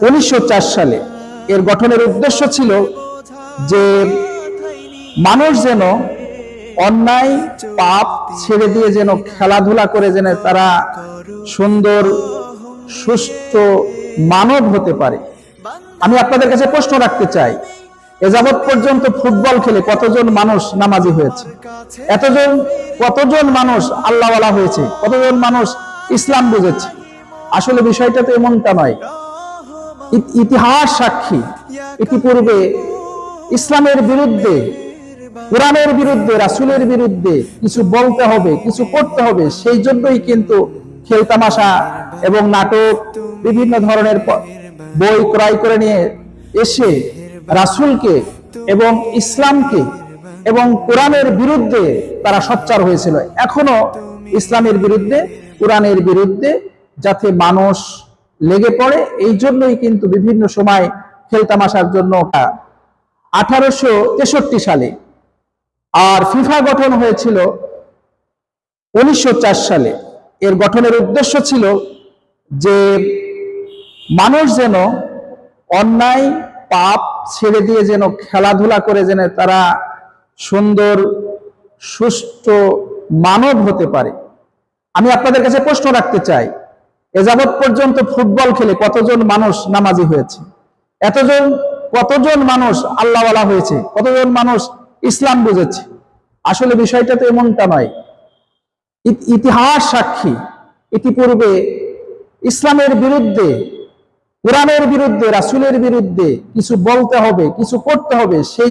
1904 সালে। এর গঠনের উদ্দেশ্য ছিল যে মানুষ যেন অন্যায় পাপ ছেড়ে দিয়ে যেন খেলাধুলা করে যেন তারা সুন্দর সুস্থ মানব হতে পারে। আমি আপনাদের কাছে প্রশ্ন রাখতে চাই, এ যাবৎ পর্যন্ত ফুটবল খেলে কতজন মানুষ নামাজি হয়েছে? কতজন মানুষ আল্লাহওয়ালা হয়েছে? কতজন মানুষ ইসলাম বুঝেছে? আসলে বিষয়টা তো এমনটা নয়। ইতিহাস সাক্ষী, ইতিপূর্বে ইসলামের বিরুদ্ধে, কোরআনের বিরুদ্ধে, রাসূলের বিরুদ্ধে কিছু বলতে হবে, কিছু করতে হবে, সেই জন্যই কিন্তু খেলতামাশা এবং নাটক, বিভিন্ন ধরনের বই ক্রয় করে নিয়ে এসে রাসূলকে এবং ইসলামকে এবং কোরআনের বিরুদ্ধে তারা সোচ্চার হয়েছিল। এখনো ইসলামের বিরুদ্ধে, কোরআনের বিরুদ্ধে যাতে মানুষ লেগে পড়ে, এই জন্যই কিন্তু বিভিন্ন সময় খেলতামাশার জন্য 1863 সালে, আর ফিফা গঠন হয়েছিল 1904 সালে। এর গঠনের উদ্দেশ্য ছিল যে মানুষ যেন অন্যায় পাপ ছেড়ে দিয়ে যেন খেলাধুলা করে যেন তারা সুন্দর সুস্থ মানব হতে পারে। আমি আপনাদের কাছে প্রশ্ন রাখতে চাই, এ যাবৎ পর্যন্ত ফুটবল খেলে কতজন মানুষ নামাজি হয়েছে? কতজন মানুষ আল্লাহওয়ালা হয়েছে? কতজন মানুষ ইসলাম বুঝেছে? আসলে বিষয়টা তো এমনটা নয়। ইতিহাস সাক্ষী, ইতিপূর্বে ইসলামের বিরুদ্ধে, কোরআনের বিরুদ্ধে, রাসূলের বিরুদ্ধে কিছু বলতে হবে, কিছু করতে হবে, সেই